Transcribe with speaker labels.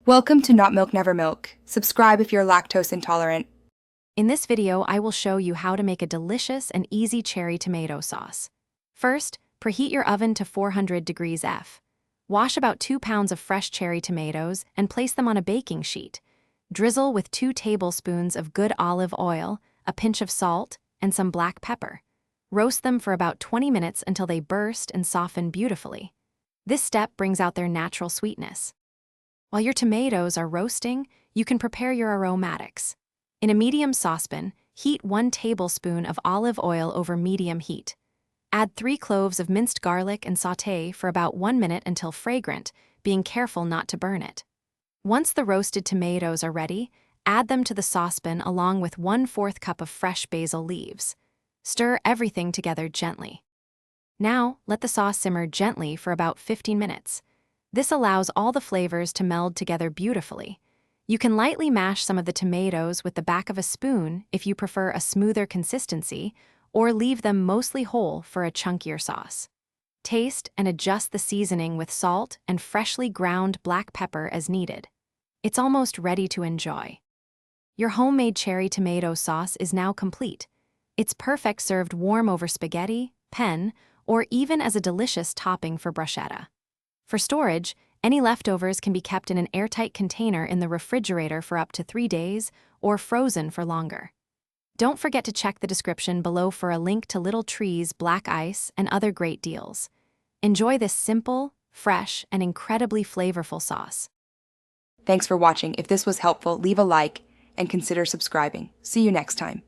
Speaker 1: Welcome to Not Milk Never Milk. Subscribe if you're lactose intolerant.
Speaker 2: In this video, I will show you how to make a delicious and easy cherry tomato sauce. First, preheat your oven to 400 degrees F. Wash about 2 pounds of fresh cherry tomatoes and place them on a baking sheet. Drizzle with 2 tablespoons of good olive oil, a pinch of salt, and some black pepper. Roast them for about 20 minutes until they burst and soften beautifully. This step brings out their natural sweetness. While your tomatoes are roasting, you can prepare your aromatics. In a medium saucepan, heat 1 tablespoon of olive oil over medium heat. Add 3 cloves of minced garlic and sauté for about 1 minute until fragrant, being careful not to burn it. Once the roasted tomatoes are ready, add them to the saucepan along with 1/4 cup of fresh basil leaves. Stir everything together gently. Now, let the sauce simmer gently for about 15 minutes. This allows all the flavors to meld together beautifully. You can lightly mash some of the tomatoes with the back of a spoon if you prefer a smoother consistency, or leave them mostly whole for a chunkier sauce. Taste and adjust the seasoning with salt and freshly ground black pepper as needed. It's almost ready to enjoy. Your homemade cherry tomato sauce is now complete. It's perfect served warm over spaghetti, penne, or even as a delicious topping for bruschetta. For storage, any leftovers can be kept in an airtight container in the refrigerator for up to 3 days or frozen for longer. Don't forget to check the description below for a link to Little Tree's black ice and other great deals. Enjoy this simple, fresh, and incredibly flavorful sauce.
Speaker 1: Thanks for watching. If this was helpful, leave a like and consider subscribing. See you next time.